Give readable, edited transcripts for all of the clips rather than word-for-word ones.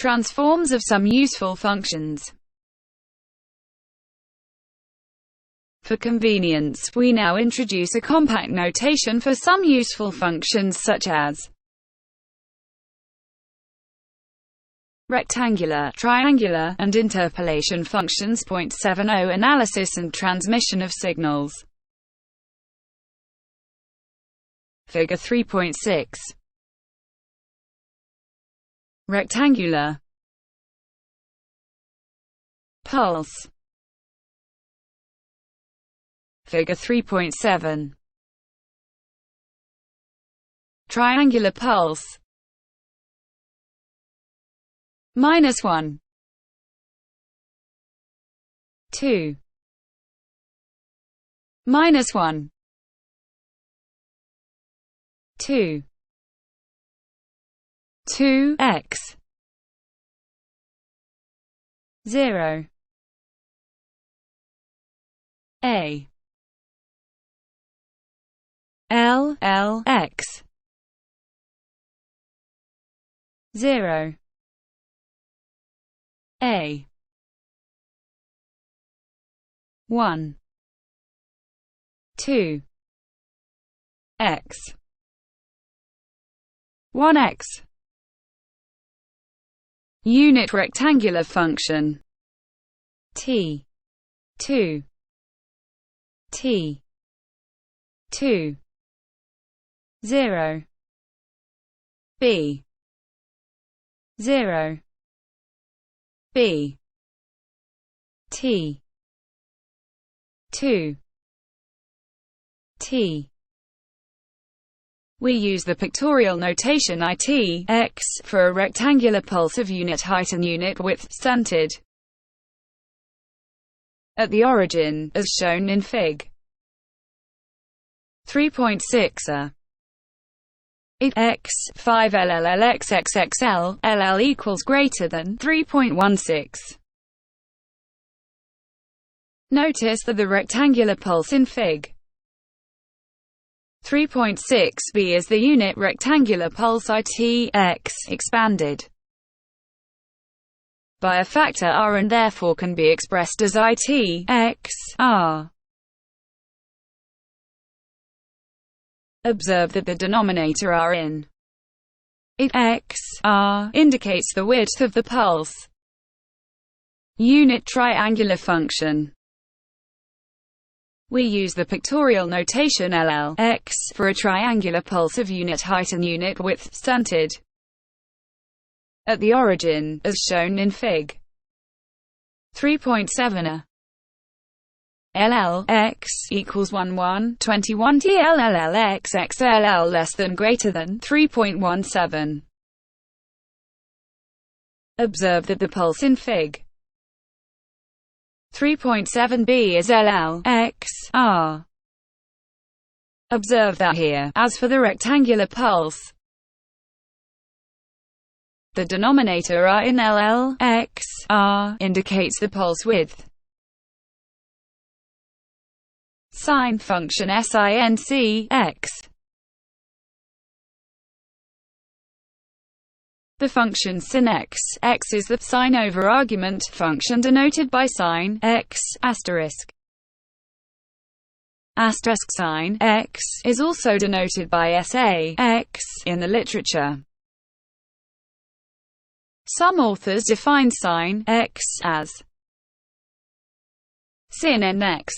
Transforms of some useful functions. For convenience, we now introduce a compact notation for some useful functions such as rectangular, triangular, and interpolation functions. 0.70 Analysis and transmission of signals. Figure 3.6. Rectangular pulse. Figure 3.7. Triangular pulse. -1, 2, -1, 2, 2x 0 a l l x 0 a 1 2 x 1x. Unit rectangular function t 2 t 2 0 b 0 b t 2 t. We use the pictorial notation it x for a rectangular pulse of unit height and unit width, centered at the origin, as shown in Fig. 3.6 it x 5 LLLXXXL LL equals greater than 3.16. Notice that the rectangular pulse in Fig. 3.6b is the unit rectangular pulse it x expanded by a factor r and therefore can be expressed as it x r. Observe that the denominator r in it x r indicates the width of the pulse. Unit triangular function. We use the pictorial notation LL x for a triangular pulse of unit height and unit width, centered at the origin, as shown in Fig. 3.7 LL x equals 1 1 21 T LL x x LL less than greater than 3.17. Observe that the pulse in Fig. 3.7b is LL x r. Observe that here, as for the rectangular pulse, the denominator r in LL x r indicates the pulse width. Sine function sinc x. The function sinx x is the sine over argument function denoted by sine x asterisk. Asterisk sine x is also denoted by sa x in the literature. Some authors define sine x as sin x.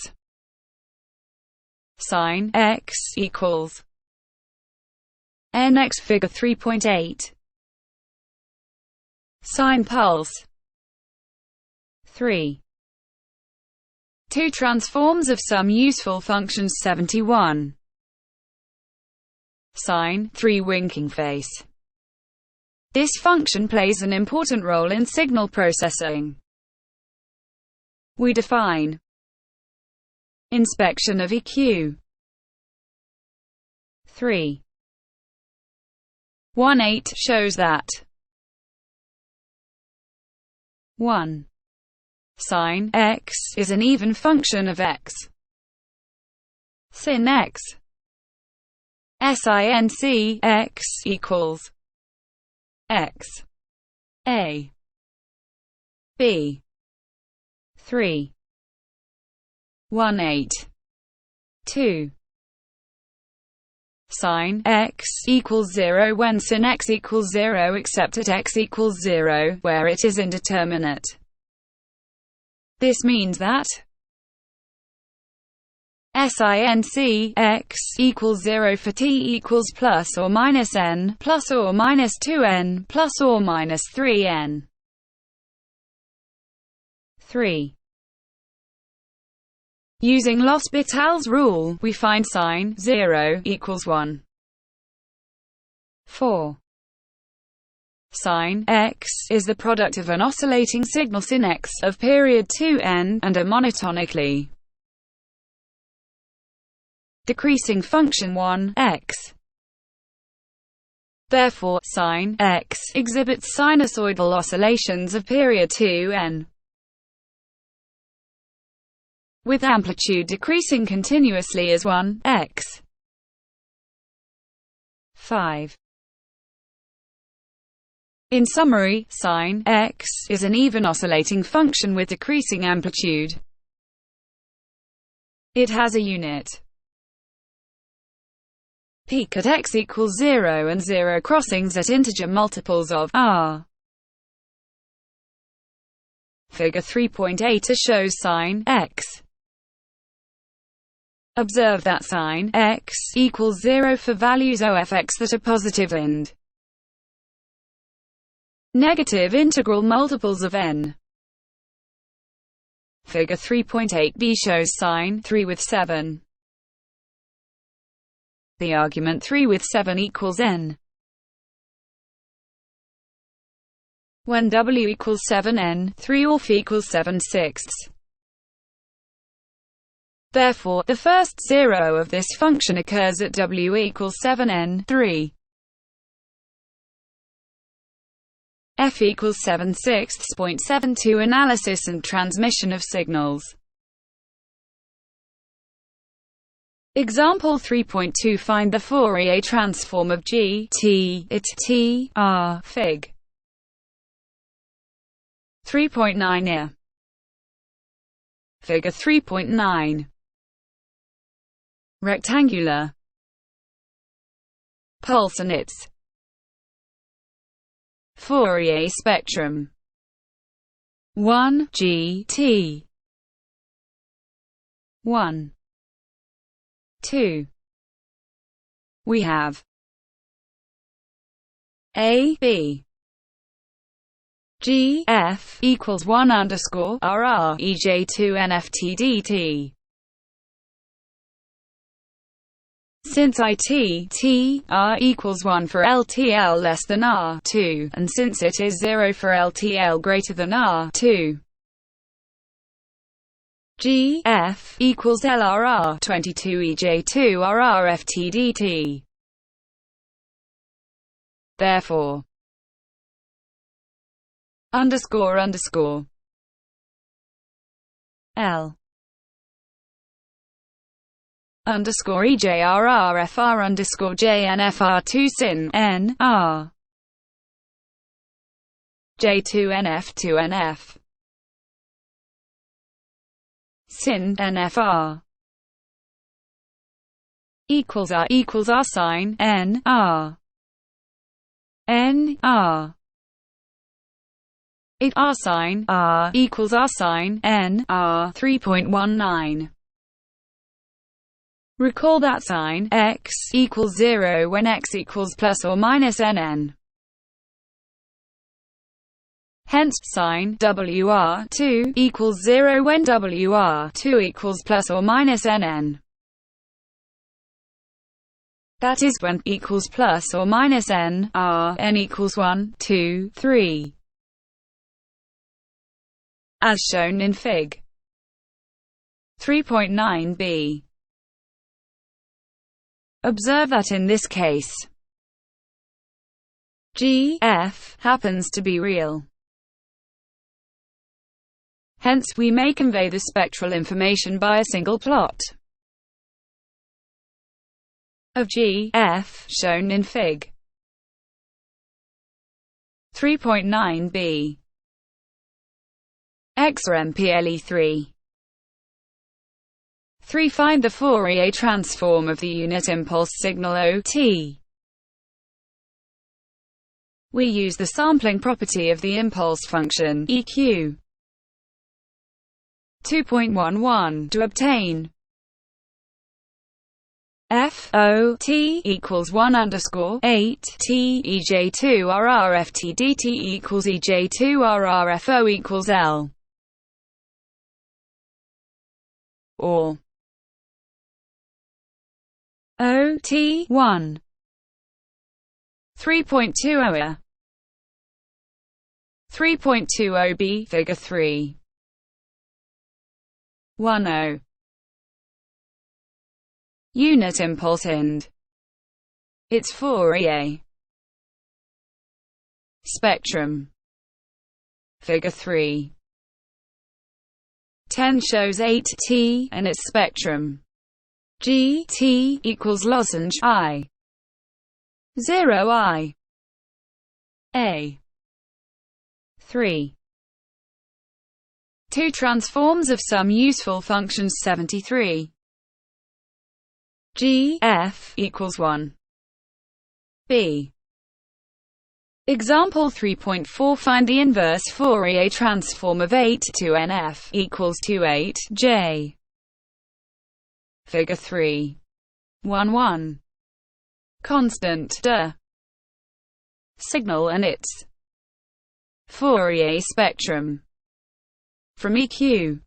Sine x equals nx. Figure 3.8. Sine pulse. 3. 2 transforms of some useful functions. 71. Sine 3 winking face. This function plays an important role in signal processing. We define inspection of EQ. 3. 1.8 shows that 1. Sine x is an even function of x. Sin x. Sinc x equals x A B 3 1 8 2. Sin x equals 0 when sin x equals 0 except at x equals 0, where it is indeterminate. This means that sinc x equals 0 for t equals plus or minus n, plus or minus 2n, plus or minus 3n. 3. Using L'Hospital's rule, we find sin 0 equals 1. 4. Sin x is the product of an oscillating signal sin x of period 2n and a monotonically decreasing function 1 x. Therefore, sin x exhibits sinusoidal oscillations of period 2n with amplitude decreasing continuously as 1 x. 5. In summary, sin x is an even oscillating function with decreasing amplitude. It has a unit peak at x equals 0 and 0 crossings at integer multiples of r. Figure 3.8 shows sin x. Observe that sin x equals 0 for values of x that are positive and negative integral multiples of n. Figure 3.8b shows sin 3 with 7. The argument 3 with 7 equals n. When w equals 7n, 3 or f equals 7/6. Therefore, the first zero of this function occurs at w equals 7n, 3. F equals 7/6.72. Analysis and transmission of signals. Example 3.2. Find the Fourier transform of g, t, it, t, r. Fig. 3.9 here. Figure 3.9. Rectangular pulse and its Fourier spectrum. 1 g t 1 2. We have a b g f equals 1 underscore r r ej 2 nft dt. Since t r equals 1 for LTL less than r2, and since it is 0 for LTL greater than r2, g f equals LRR 22 ej2 RR ft dt. Therefore, underscore underscore L underscore EJRRFR underscore JNFR2 sin N R J2NF2NF sin NFR equals R sin N R N R. It R sin R equals R sin N R 3.19. Recall that sin x equals 0 when x equals plus or minus nn. Hence, sin WR2 equals 0 when WR2 equals plus or minus nn. That is, when equals plus or minus n, r, n equals 1, 2, 3. As shown in Fig. 3.9b. Observe that in this case, g, f, happens to be real. Hence, we may convey the spectral information by a single plot of g, f, shown in Fig. 3.9b. XRMPLE3. 3. Find the Fourier transform of the unit impulse signal OT. We use the sampling property of the impulse function, EQ. 2.11 to obtain f(o)t equals 1 underscore 8 t ej2 rrft dt equals ej2 rrfo equals L, or OT1 3.20 3.20b figure 3 10 unit impulse and its Fourier spectrum. Figure 3 10 shows 8t and its spectrum. Gt equals lozenge I 0 I A 3. 2 transforms of some useful functions 73. G f equals 1 b. Example 3.4. Find the inverse Fourier transform of 8 to nf equals 28 j. Figure 3 1 constant de signal and its Fourier spectrum from EQ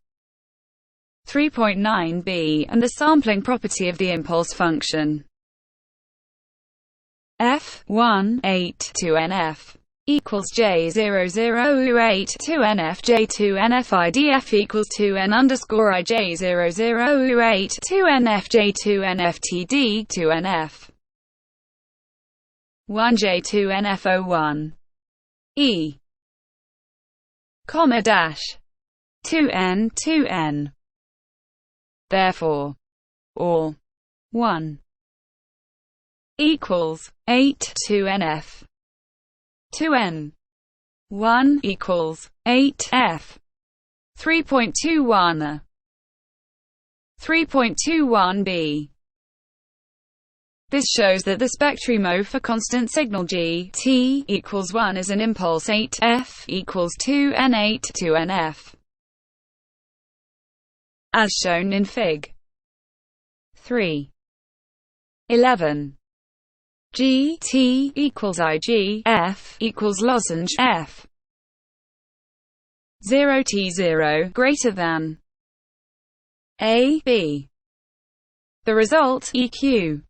3.9b and the sampling property of the impulse function f(1) 8 to nf equals j00 8 to nf j2 nf idf equals 2n underscore I j00 8 to nf j2 nf td to nf 1 j2 nf01 e comma dash 2n. Therefore, or 1 equals 8 to nf 2n 1 equals 8f 3.21 3.21b. This shows that the spectrum for constant signal g t equals 1 is an impulse 8f equals 2n 8 to nf, as shown in Fig. 3. 11. G t equals ig f equals lozenge f 0 t 0 greater than a b. The result, EQ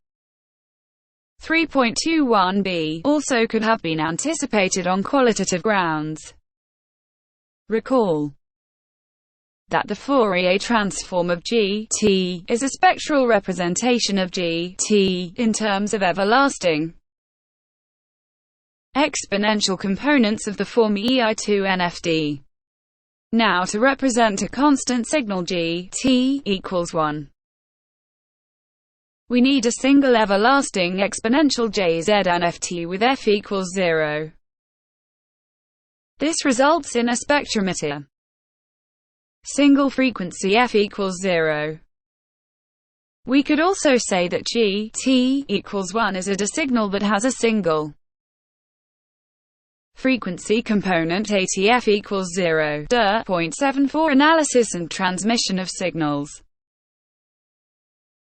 3.21b, also could have been anticipated on qualitative grounds. Recall that the Fourier transform of G t is a spectral representation of G t in terms of everlasting exponential components of the form ei2nfd. Now to represent a constant signal G t equals 1, we need a single everlasting exponential jz_nft with f equals 0. This results in a spectrometer single frequency f equals 0. We could also say that G t equals 1 is a signal that has a single frequency component ATF equals 0. 0.74 Analysis and transmission of signals.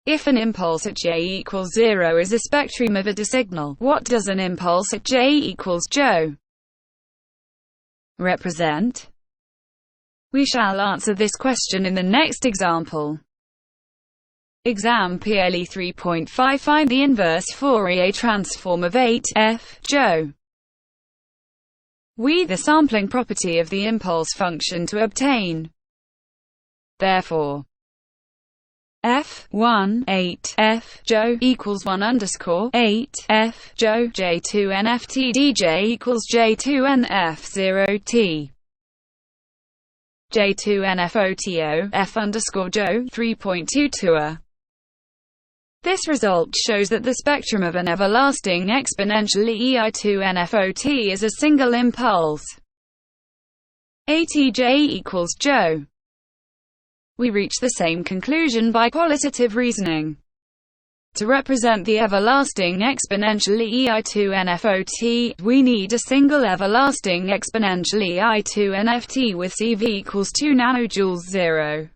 If an impulse at j equals 0 is a spectrum of a signal, what does an impulse at j equals jo represent? We shall answer this question in the next example. Exam PLE 3.5. Find the inverse Fourier transform of 8 f jo. We the sampling property of the impulse function to obtain. Therefore, f(1) 8 f jo equals 1 underscore 8 f jo j2 nft dj equals j2 nf 0 t j2 nfoto f underscore jo 3.22. This result shows that the spectrum of an everlasting exponential EI2NFOT is a single impulse. ATJ equals Joe. We reach the same conclusion by qualitative reasoning. To represent the everlasting exponential EI2NFOT, we need a single everlasting exponential EI2NFT with CV equals 2 nanojoules 0.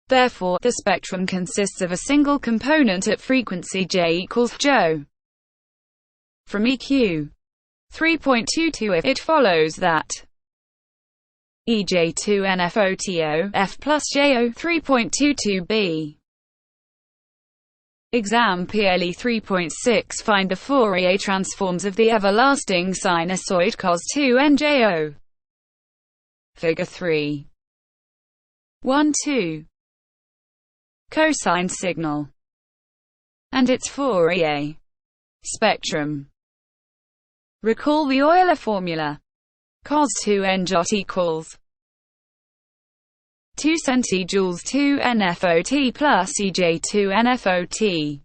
Therefore, the spectrum consists of a single component at frequency J equals Joe. From EQ 3.22 it follows that EJ2NFOTO F plus JO 3.22b. Exam PLE 3.6 Find the Fourier transforms of the everlasting sinusoid cos2njo. Figure 3. 1-2. Cosine signal and its Fourier spectrum. Recall the Euler formula. Cos2n equals 2 centijoules 2 NFOT plus EJ2 NFOT.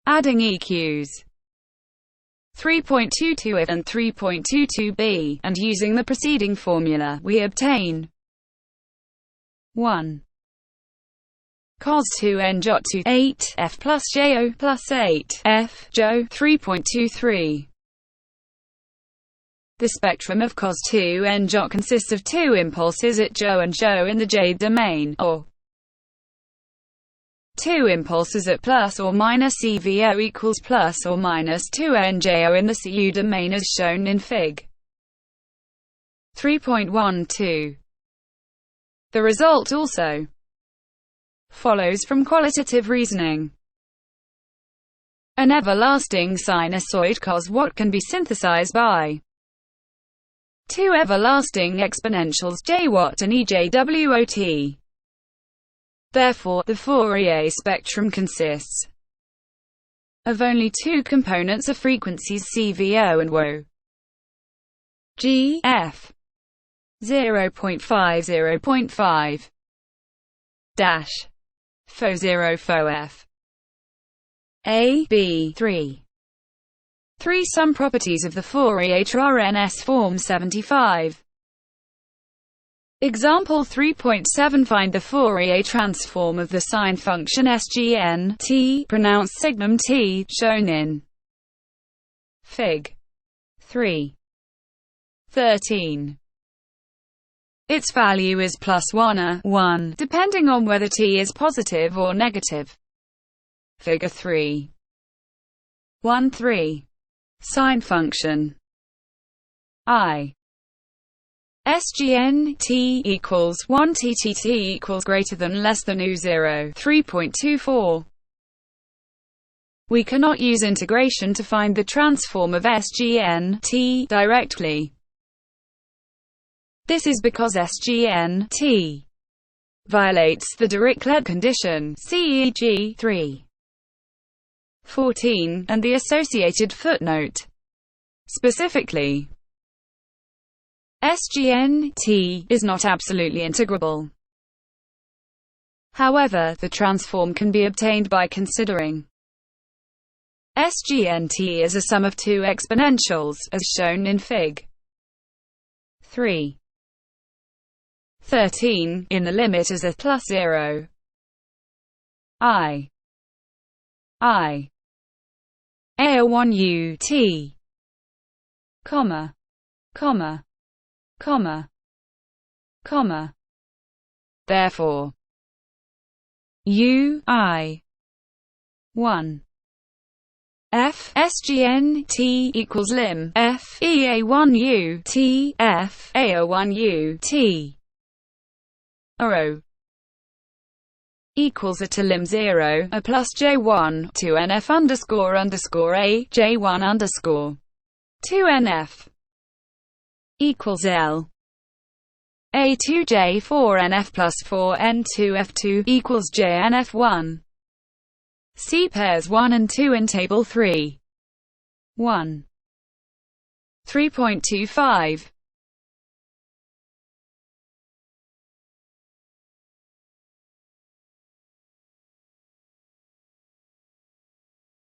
Adding EQs 3.22 and 3.22b, and using the preceding formula, we obtain 1. Cos2n to 8 F plus JO plus 8 F JO 3.23. The spectrum of cos2n consists of two impulses at JO and JO in the J domain, or two impulses at plus or minus EVO equals plus or minus 2njo in the CU domain as shown in Fig. 3.12. The result also follows from qualitative reasoning. An everlasting sinusoid cos what can be synthesized by two everlasting exponentials J watt and EJWOT. Therefore, the Fourier spectrum consists of only two components of frequencies CVO and WO. G F 0.5 0.5 dash Fo 0 Fo F A B 3. Some properties of the Fourier TRNS form 75. Example 3.7 Find the Fourier transform of the sine function SGN t, pronounced signum t, shown in Fig. 3.13. Its value is plus 1 or 1, depending on whether t is positive or negative. Figure 3.13. Sine function I SGN t equals 1 t equals greater than less than u0 3.24. We cannot use integration to find the transform of SGN t directly. This is because SGN t violates the Dirichlet condition CEG 3.14 and the associated footnote. Specifically, SGN t is not absolutely integrable. However, the transform can be obtained by considering SGN t as a sum of two exponentials, as shown in Fig. 3.13, in the limit as a plus 0 I A1 t, comma, comma, comma, comma. Therefore, I 1 F SGN t equals lim F EA1 U T F AO1 U T O equals a to lim 0 a plus J1 to NF underscore A J1 underscore 2 NF equals L A2 J4 NF plus 4 N2 F2 equals JNF1. See pairs 1 and 2 in Table 3. 1. 3.25.